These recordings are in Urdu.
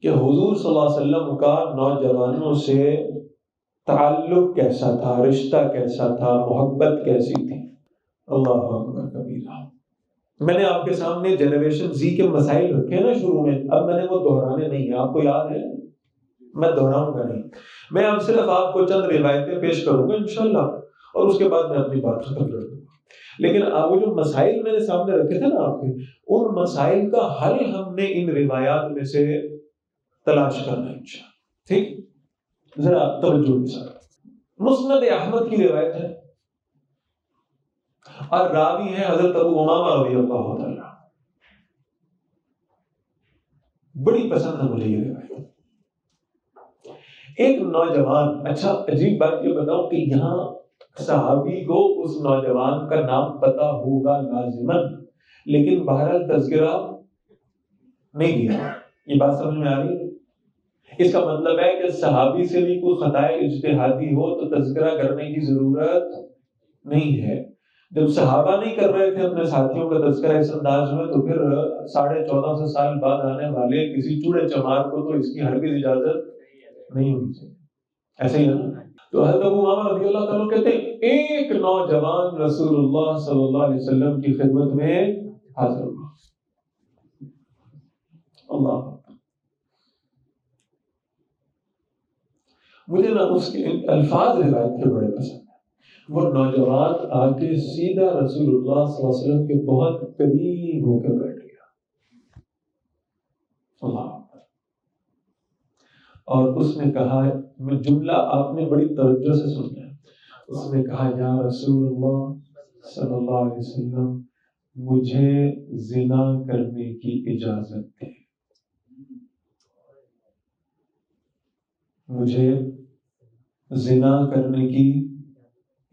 کہ حضور صلی اللہ علیہ وسلم کا نوجوانوں سے تعلق کیسا تھا، رشتہ کیسا تھا، محبت کیسی تھی۔ اللہ اکبر کبیرہ۔ میں نے آپ کے سامنے جنریشن زی کے مسائل رکھے ہیں نا شروع میں، اب میں نے وہ دہرانے نہیں ہیں، آپ کو یاد ہے، میں دہراؤں گا نہیں، میں اب صرف آپ کو چند روایتیں پیش کروں گا انشاءاللہ، اور اس کے بعد میں اپنی بات ختم کر دوں گا۔ لیکن وہ جو مسائل میں نے سامنے رکھے تھے نا آپ کے، ان مسائل کا حل ہم نے ان روایات میں سے تلاش کرنا ہے انشاءاللہ، ٹھیک؟ ذرا توجہ کے ساتھ مسند احمد کی روایت ہے، اور راوی ہے حضرت ابو امامہ رضی اللہ تعالی، بڑی پسند ہے مجھے یہ روایت۔ ایک نوجوان، اچھا عجیب بات یہ بتاؤں کہ یہاں صحابی کو اس نوجوان کا نام پتا ہوگا لازماً، لیکن بہرحال تذکرہ نہیں دیا۔ یہ بات سمجھ میں آ رہی ہے؟ اس کا مطلب ہے کہ صحابی سے بھی کوئی خطا اجتہادی ہو تو تذکرہ کرنے کی ضرورت نہیں ہے۔ جب صحابہ نہیں کر رہے تھے اپنے ساتھیوں کا تذکرہ اس انداز میں، تو پھر 1450 سال بعد آنے والے کسی چوڑے چمار کو تو اس کی ہرگز اجازت نہیں ہونی چاہیے، ایسے ہی ہے نا؟ تو حضرت ابو امامہ رضی اللہ تعالیٰ کہتے ہیں ایک نوجوان رسول اللہ صلی اللہ علیہ وسلم کی خدمت میں حاضر ہوا۔ اللہ، مجھے نا اس کے الفاظ روایت کے بڑے پسند ہیں۔ وہ نوجوان آ کے سیدھا رسول اللہ صلی اللہ علیہ وسلم کے بہت قریب ہو کے بیٹھ گیا، اللہ، اور اس نے کہا، میں جملہ آپ نے بڑی توجہ سے سننا ہے، اس نے کہا یا رسول اللہ صلی اللہ علیہ وسلم مجھے زنا کرنے کی اجازت دے، مجھے زنا کرنے کی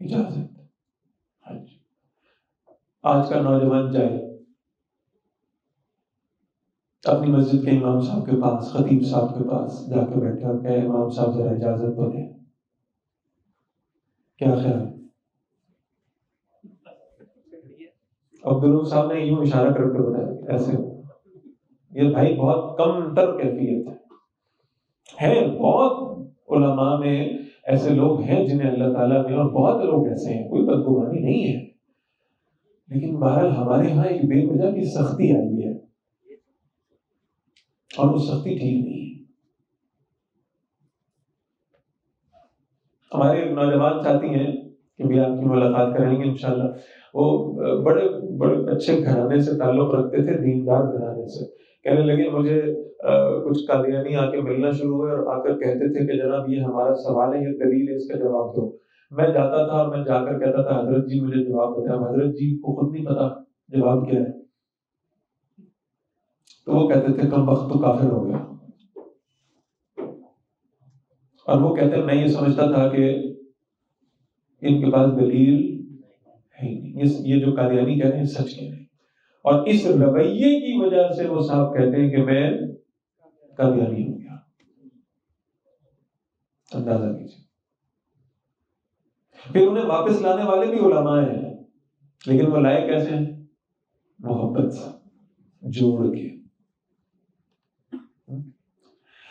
اجازت۔ آج کا نوجوان جائے اپنی مسجد کے امام صاحب کے پاس، خطیب صاحب کے پاس جا کے بیٹھے اور کہے امام صاحب ذرا اجازت تو دیں، کیا خیال ہے؟ عبدالروف صاحب نے یوں اشارہ کر کے بتایا ایسے، یہ بھائی بہت کم تر کیفیت ہے، بہت علماء میں ایسے لوگ ہیں جنہیں اللہ تعالیٰ نے، اور بہت لوگ ایسے ہیں، کوئی بدگمانی نہیں ہے، لیکن بہرحال ہمارے ہاں ایک بے وجہ کی سختی آئی ہے، اور وہ سختی ٹھیک نہیں ہے۔ ہمارے ایک نوجوان ساتھی ہیں کہ بھی آپ کی ملاقات کریں گے انشاءاللہ، وہ بڑے بڑے اچھے گھرانے سے تعلق رکھتے تھے، دیندار گھرانے سے، کہنے لگے مجھے کچھ قادیانی آ کے ملنا شروع ہوئے اور آ کر کہتے تھے کہ جناب یہ ہمارا سوال ہے، یہ دلیل ہے، اس کا جواب دو۔ میں جاتا تھا اور میں جا کر کہتا تھا حضرت جی مجھے جواب بتایا، حضرت جی کو خود نہیں پتا جواب کیا ہے، تو وہ کہتے تھے کم وقت تو کافر ہو گیا، اور وہ کہتے ہیں میں یہ سمجھتا تھا کہ ان کے پاس دلیل ہے نہیں، یہ جو قادیانی کہہ رہے ہیں سچ کہہ رہے ہیں، اور اس رویے کی وجہ سے وہ صاحب کہتے ہیں کہ میں قادیانی ہو گیا۔ اندازہ کیجیے، پھر انہیں واپس لانے والے بھی علماء ہیں، لیکن وہ لائے کیسے ہیں؟ محبت سے جوڑ کے۔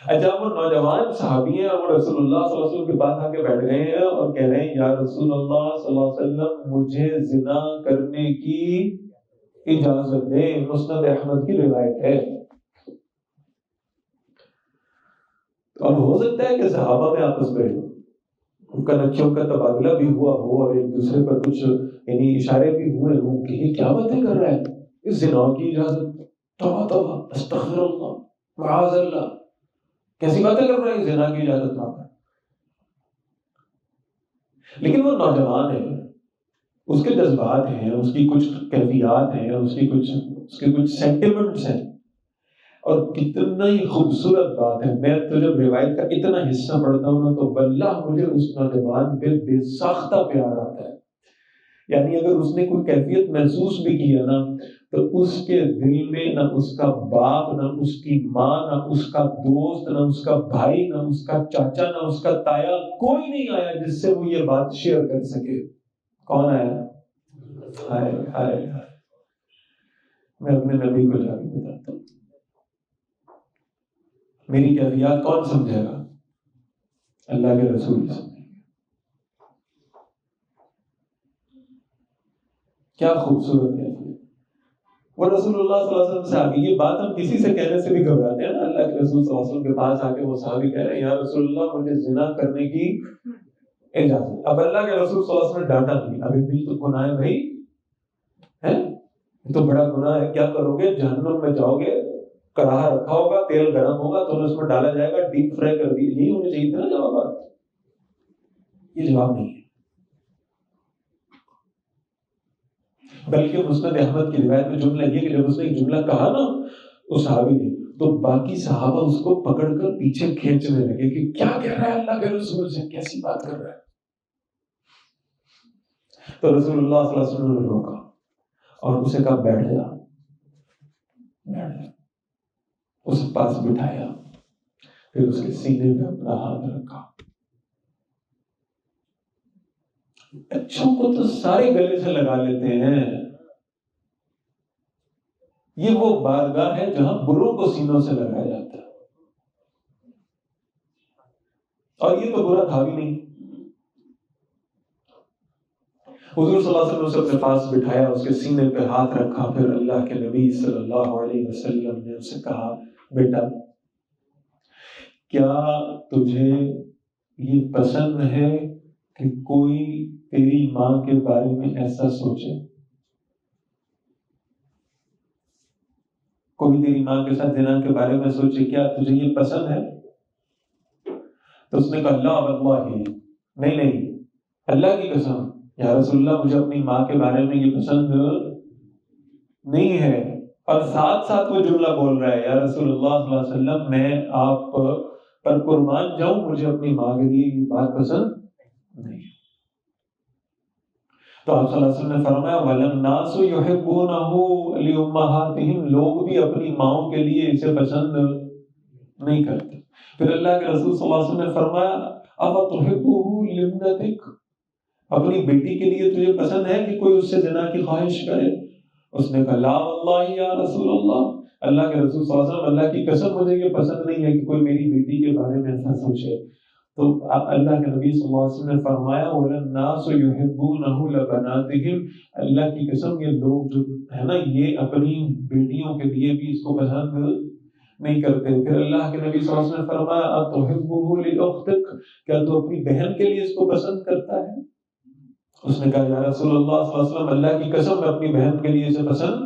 اچھا وہ نوجوان صحابی ہیں اور وہ رسول اللہ صلی اللہ علیہ وسلم کے پاس آ کے بیٹھ گئے ہیں اور کہہ رہے ہیں یا رسول اللہ صلی اللہ علیہ وسلم مجھے زنا کرنے کی اجازت دیں، مسند احمد کی روایت ہے۔ اور ہو سکتا ہے کہ صحابہ میں آپس میں کنکھیوں کا تبادلہ بھی ہوا ہو اور ایک دوسرے پر کچھ یعنی اشارے بھی ہوئے ہوں کہ یہ کیا باتیں کر رہا ہے، اس زنا کی اجازت، توبہ توبہ استغفر اللہ معاذ اللہ، کیسی باتیں کر رہا ہے، زنا کی اجازت نہ ہے۔ لیکن وہ نوجوان ہے، اس کے جذبات ہیں، اس کی کچھ کیفیات ہیں، اس کے کچھ سینٹیمنٹس ہیں، اور کتنا ہی خوبصورت بات ہے۔ میں تو جب روایت کا اتنا حصہ پڑھتا ہوں نا تو واللہ مجھے اس نوجوان پہ بے ساختہ پیار آتا ہے، یعنی اگر اس نے کوئی کیفیت محسوس بھی کیا نا تو اس کے دل میں نہ اس کا باپ، نہ اس کی ماں، نہ اس کا دوست، نہ اس کا بھائی، نہ اس کا چاچا، نہ اس کا تایا، کوئی نہیں آیا جس سے وہ یہ بات شیئر کر سکے۔ کون آیا؟ ہائے ہائے ہائے، میں اپنے نبی کو جا کے بتاتا ہوں۔ میری کیفیات کون سمجھے گا؟ اللہ کے رسول سمجھیں گے۔ کیا خوبصورت کیفیت! وہ رسول اللہ صلی اللہ علیہ وسلم سے آگے، یہ بات ہم کسی سے کہنے سے بھی گھبراتے ہیں نا۔ اللہ کے رسول صلی اللہ علیہ وسلم کے پاس آ کے وہ صحابی کہہ رہے ہیں یا رسول اللہ مجھے زنا کرنے کی اجازت۔ اب اللہ کے رسول صلی اللہ علیہ وسلم نے ڈانٹا نہیں، ابھی بھی تو گناہ ہے بھائی، ہے یہ تو بڑا گناہ ہے، کیا کرو گے؟ جہنم میں جاؤ گے، کڑاہا رکھا ہوگا، تیل گرم ہوگا تو اس میں ڈالا جائے گا، ڈیپ فرائی کر دیے۔ یہی ہونے چاہیے تھا نا جوابات، یہ جواب نہیں ہے۔ بلکہ مسند احمد کی روایت میں جملہ یہ کہ جب اس نے ایک جملہ کہا نا اس صحابی نے، تو باقی صحابہ اس کو پکڑ کر پیچھے کھینچنے لگے کہ کیا کہہ رہا ہے اللہ کے رسول سے، کیسی بات کر رہا ہے۔ تو رسول اللہ صلی اللہ علیہ وسلم نے روکا اور اسے کہا بیٹھ جا، بیٹھ جا، اسے پاس بٹھایا، پھر اس کے سینے پہ اپنا ہاتھ رکھا۔ اچھوں کو تو سارے گلے سے لگا لیتے ہیں، یہ وہ بارگاہ ہے جہاں بروں کو سینوں سے لگایا جاتا ہے، اور یہ تو برا تھا بھی نہیں۔ حضور صلی اللہ علیہ وسلم نے اسے اپنے پاس بٹھایا، اس کے سینے پہ ہاتھ رکھا، پھر اللہ کے نبی صلی اللہ علیہ وسلم نے اسے کہا بیٹا کیا تجھے یہ پسند ہے کہ کوئی تیری ماں کے بارے میں ایسا سوچے؟ کوئی تیری ماں کے ساتھ زنا کے بارے میں سوچے، کیا تجھے یہ پسند ہے؟ تو اس نے کہا لا واللہ، نہیں نہیں، اللہ کی قسم یا رسول اللہ مجھے اپنی ماں کے بارے میں یہ پسند نہیں ہے۔ اور ساتھ ساتھ وہ جملہ بول رہا ہے یا رسول اللہ صلی اللہ علیہ وسلم میں آپ پر قربان جاؤں، مجھے اپنی ماں کے لیے یہ بات پسند نہیں ہے۔ تو آپ صلی اللہ علیہ وسلم نے فرمایا وَلَلنَّاسُ يُحِبُّونَهُ لِأُمَّهَاتِهِمْ، لوگ بھی اپنی ماؤں کے لیے اسے پسند نہیں کرتے۔ پھر اللہ کے رسول صلی اللہ علیہ وسلم نے فرمایا أَفَتُحِبُّهُ لِابْنَتِكَ، اپنی بیٹی کے لیے تجھے پسند ہے کہ کوئی اس سے زنا کی خواہش کرے؟ اس نے کہا لا واللہ یا رسول اللہ، اللہ کے رسول صلی اللہ علیہ وسلم اللہ کی قسم مجھے یہ پسند نہیں ہے کہ کوئی میری بیٹی کے بارے میں ایسا سوچے۔ تو اللہ کے نبی صلی اللہ علیہ وسلم نے فرمایا وَلَلنَّاسُ يُحِبُّونَهُ لَبَنَاتِهِمْ، اللہ کی قسم یہ لوگ جو ہے نا یہ اپنی بیٹیوں کے لیے بھی اس کو پسند نہیں کرتے۔ پھر اللہ کے نبی صلی اللہ علیہ وسلم نے فرمایا أَتُحِبُّهُ لِأُخْتِكَ، کیا تو اپنی بہن کے لیے اس کو پسند کرتا ہے؟ اس نے کہا یا رسول اللہ صلی اللہ علیہ وسلم اللہ کی قسم میں اپنی بہن کے لیے اسے پسند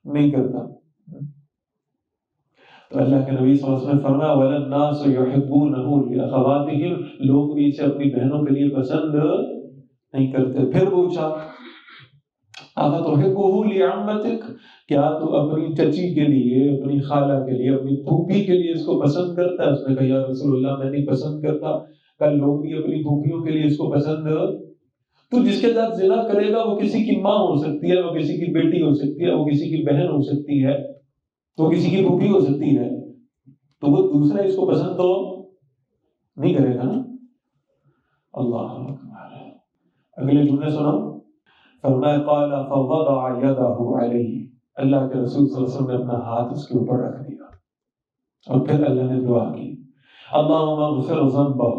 نہیں کرتا۔ تو اللہ کے نبی صلی اللہ علیہ وسلم نے فرمایا وَلَلنَّاسُ يُحِبُّونَهُ لِأَخَوَاتِهِمْ، لوگ بھی اسے اپنی بہنوں کے لیے پسند نہیں کرتے۔ پھر پوچھا أَفَتُحِبُّهُ لِعَمَّتِكَ، کیا تو اپنی چچی کے لیے، اپنی خالہ کے لیے، اپنی پھوپھی کے لیے اس کو پسند کرتا ہے؟ اس نے کہا یا رسول اللہ میں نہیں پسند کرتا۔ کل لوگ بھی اپنی پھوپھیوں کے لیے اس کو پسند، تو جس کے ساتھ زنا کرے گا وہ کسی کی ماں ہو سکتی ہے، وہ کسی کی بیٹی ہو سکتی ہے، وہ کسی کی بہن ہو سکتی ہے، تو کسی کی پھوپھی ہو سکتی ہے، تو وہ دوسرا اس کو پسند تو نہیں کرے گا نا۔ اللہ اکبر۔ اگلے جملے سنو، فرمایا قال فوضع يده علیہ، اللہ کے رسول صلی اللہ علیہ وسلم نے اپنا ہاتھ اس کے اوپر رکھ دیا اور پھر اللہ نے دعا کی اللہم اغفر ذنبہ،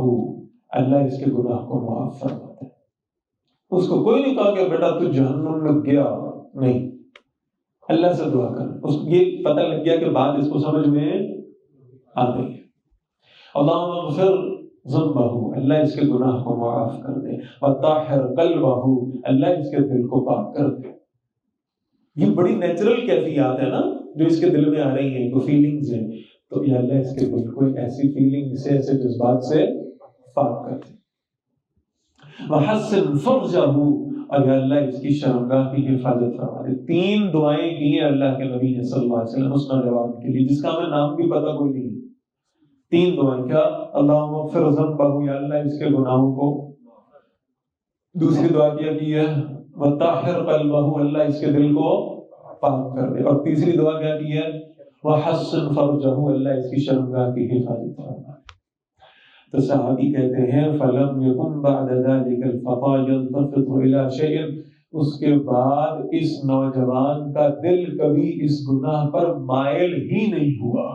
اللہ اس کے گناہ کو معاف فرما دے۔ اس کو کوئی نہیں کہا کہ بیٹا تو جہنم میں گیا، نہیں، اللہ سے دعا کر۔ اس یہ پتہ لگ گیا کہ بات اس کو سمجھ میں آ گئی ہے۔ اللہم اغفر ذنبہ، اللہ اس کے گناہ کو معاف کر دے، وطہر قلبہ، اللہ اس کے دل کو پاک کر دے۔ یہ بڑی نیچرل کیفیات ہے نا جو اس کے دل میں آ رہی ہیں، جو فیلنگز ہیں، تو یا اللہ اس کے دل کو ایسی فیلنگ سے، ایسے جذبات سے پاک کر دے۔ وحسن فرجہ، اور یا اللہ اس کی شرمگاہ کی حفاظت فرما دے۔ تین دعائیں کی ہیں اللہ کے نبی نے صلی اللہ علیہ وسلم اس نوجوان کے لیے جس کا ہمیں نام بھی پتہ کوئی نہیں۔ تین دعائیں، کیا؟ اللہم اغفر ذنبہ، یا اللہ اس کے گناہوں کو، دوسری دعا کیا کی ہے وطہر قلبہ، اللہ اس کے دل کو پاک کر دے، اور تیسری دعا کیا کی ہے وحسن فرجہ، اللہ اس کی شرمگاہ کی حفاظت فرما دے۔ تو صحابی کہتے ہیں فَلَمْ يَكُنْ بَعْدَ ذَلِكَ الْفَتَى يَلْتَفِتُ إِلَى شَيْءٍ، اس کے بعد اس نوجوان کا دل کبھی اس گناہ پر مائل ہی نہیں ہوا۔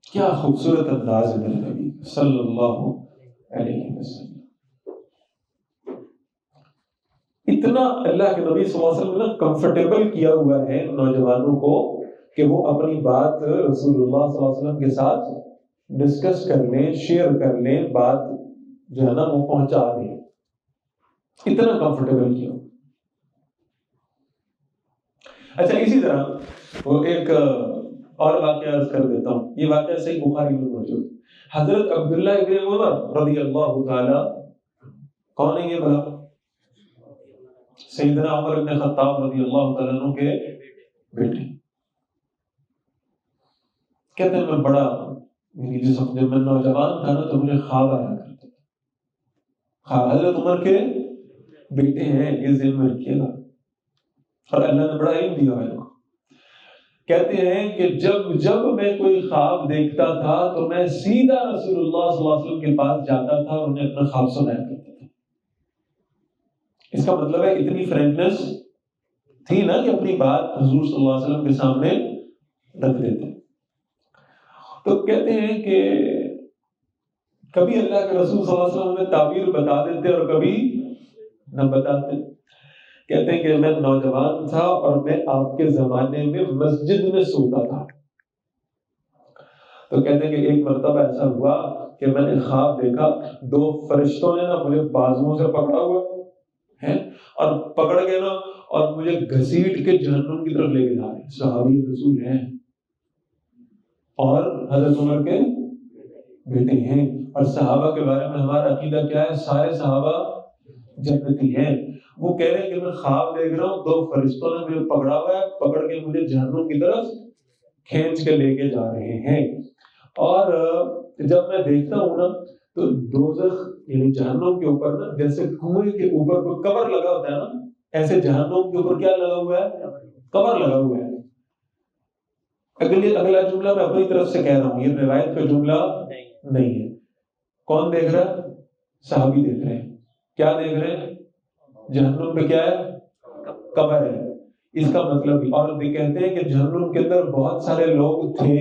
کیا خوبصورت انداز ہے میرے نبی صلی اللہ علیہ وسلم. اتنا اللہ کے نبی صلی اللہ علیہ وسلم نے کمفرٹیبل کیا ہوا ہے نوجوانوں کو کہ وہ اپنی بات رسول اللہ صلی اللہ علیہ وسلم کے ساتھ ڈسکس کر لیں، شیئر کر لیں، بات جو ہے نا وہ پہنچا دیں. اتنا کمفرٹیبل کیا. اچھا اسی طرح وہ ایک اور واقعہ عرض کر دیتا ہوں. یہ واقعہ صحیح بخاری میں موجود. حضرت عبداللہ ابن عمر رضی اللہ تعالی، کون ہے یہ بھلا؟ سیدنا عمر بن خطاب رضی اللہ تعالیٰ عنہ کے بیٹے. کہتے ہیں میں بڑا جب میں نوجوان تھا نا تو مجھے خواب آیا کرتے تھے. حضرت عمر کے بیٹے ہیں، یہ ذہن میں رکھیے گا، اور اللہ نے بڑا علم دیا ہے. کہتے ہیں کہ جب میں کوئی خواب دیکھتا تھا تو میں سیدھا رسول اللہ صلی اللہ علیہ وسلم کے پاس جاتا تھا اور انہیں اپنا خواب سنایا کرتا تھا. اس کا مطلب ہے اتنی فرینکنس تھی نا کہ اپنی بات حضور صلی اللہ علیہ وسلم کے سامنے رکھ دیتے. تو کہتے ہیں کہ کبھی اللہ کے رسول صلی اللہ علیہ وسلم ہمیں تعبیر بتا دیتے اور کبھی نہ بتاتے. کہتے ہیں کہ میں نوجوان تھا اور میں آپ کے زمانے میں مسجد میں سوتا تھا. تو کہتے ہیں کہ ایک مرتبہ ایسا ہوا کہ میں نے خواب دیکھا، دو فرشتوں نے نا مجھے بازوؤں سے پکڑا ہوا ہے اور پکڑ کے نا اور مجھے گھسیٹ کے جہنم کی طرف لے کے جا رہے ہیں. صحابی رسول ہیں اور حضرت عمر کے بیٹے ہیں. اور صحابہ کے بارے میں ہمارا عقیدہ کیا ہے؟ سارے صحابہ جنتی ہیں. وہ کہہ رہے ہیں کہ میں خواب دیکھ رہا ہوں، دو فرشتوں نے مجھے پکڑا ہوا ہے، پکڑ کے مجھے جہنم کی طرف کھینچ کے لے کے جا رہے ہیں. اور جب میں دیکھتا ہوں نا تو دوزخ یعنی جہنم کے اوپر نا جیسے کنویں کے اوپر کوئی کور لگا ہوتا ہے نا، ایسے جہنم کے اوپر کیا لگا ہوا ہے؟ کور لگا ہوا ہے. اگلا جملہ میں اپنی طرف سے کہہ رہا ہوں، یہ روایت کا جملہ نہیں ہے. کون دیکھ رہا ہے؟ صحابی دیکھ رہے ہیں. کیا دیکھ رہے ہیں؟ جہنم پہ کیا ہے؟ کور ہے. اس کا مطلب، اور کہتے ہیں کہ جہنم کے اندر بہت سارے لوگ تھے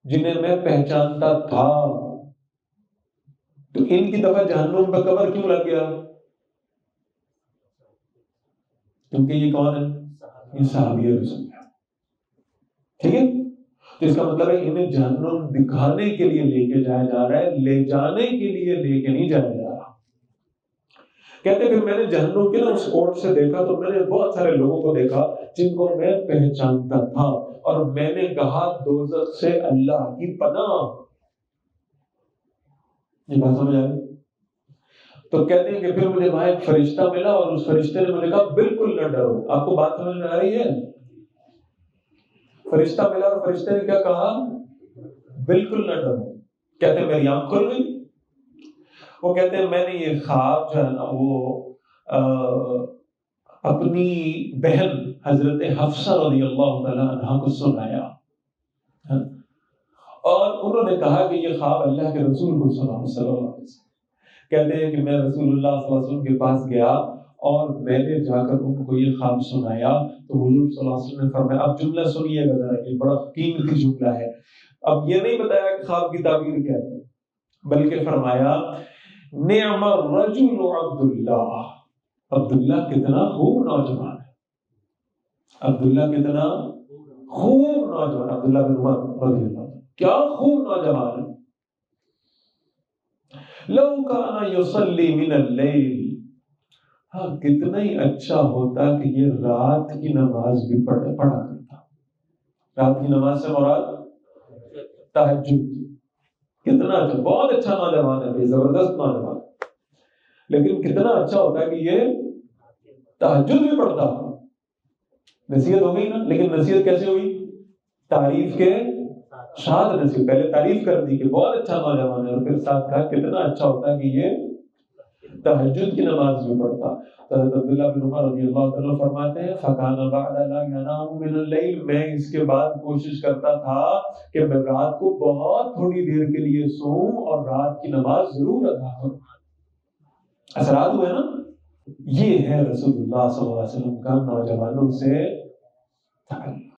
جنہیں میں پہچانتا تھا. تو ان کی دفعہ جہنم پہ کور کیوں لگ گیا؟ کیونکہ یہ کون ہے؟ یہ صحابی رسول ہے. ٹھیک ہے. تو اس کا مطلب ہے انہیں جہنم دکھانے کے لیے لے کے جایا جا رہا ہے، لے جانے کے لیے لے کے نہیں جایا جا رہا. کہتے پھر میں نے جہنم کے نا اس کوٹ سے دیکھا تو میں نے بہت سارے لوگوں کو دیکھا جن کو میں پہچانتا تھا، اور میں نے کہا دوزخ سے اللہ کی پناہ. یہ بات سمجھ آئی؟ تو کہتے ہیں کہ پھر مجھے وہاں ایک فرشتہ ملا اور اس فرشتے نے مجھے کہا بالکل نہ ڈرو. آپ کو بات سمجھ میں آ رہی ہے؟ فرشتہ ملا اور فرشتے نے کیا کہا؟ بالکل نہ ڈرو. کہتے ہیں میری آنکھ کھل گئی. وہ کہتے ہیں میں نے یہ خواب جو ہے نا وہ اپنی بہن حضرت حفصہ رضی اللہ تعالیٰ عنہ کو سنایا، اور انہوں نے کہا کہ یہ خواب اللہ کے رسول کو سنا صلی اللہ علیہ وسلم. کہتے ہیں کہ میں رسول اللہ صلی اللہ علیہ وسلم کے پاس گیا اور میں نے جا کر ان کو یہ خواب سنایا تو حضور صلی اللہ علیہ وسلم نے فرمایا، اب جملہ سنیے گا ذرا، یہ بڑا قیمتی جملہ ہے. اب یہ نہیں بتایا کہ خواب کی تعبیر کیا ہے، بلکہ فرمایا نعم الرجل عبداللہ. عبداللہ کتنا خوب نوجوان ہے، عبداللہ کتنا خوب نوجوان، عبداللہ بن عمر رضی اللہ عنہ کیا خوب نوجوان ہے. لو کان یصلی من اللیل، ہاں کتنا ہی اچھا ہوتا کہ یہ رات کی نماز بھی پڑھا کرتا. رات کی نماز سے مراد تہجد. کتنا اچھا، بہت اچھا نوجوان ہے، یہ زبردست نوجوان. لیکن کتنا اچھا ہوتا کہ یہ تہجد بھی پڑھتا. نصیحت ہو گئی نا، لیکن نصیحت کیسے ہوئی؟ تعریف کے ساتھ نصیحت. پہلے تعریف کر دی کہ بہت اچھا نوجوان ہے، اور پھر ساتھ کہا کتنا اچھا ہوتا کہ یہ تہجد کی نماز بھی پڑھتا. حضرت عبداللہ بن عمر رضی اللہ عنہ فرماتے ہیں فَكَانَ بَعْدَ لَا يَنَامُ مِنَ اللَّيْلِ، میں اس کے بعد کوشش کرتا تھا کہ میں رات کو بہت تھوڑی دیر کے لیے سوؤں اور رات کی نماز ضرور ادا کروں. اثرات ہوئے نا. یہ ہے رسول اللہ صلی اللہ علیہ وسلم کا نوجوانوں سے تعلق.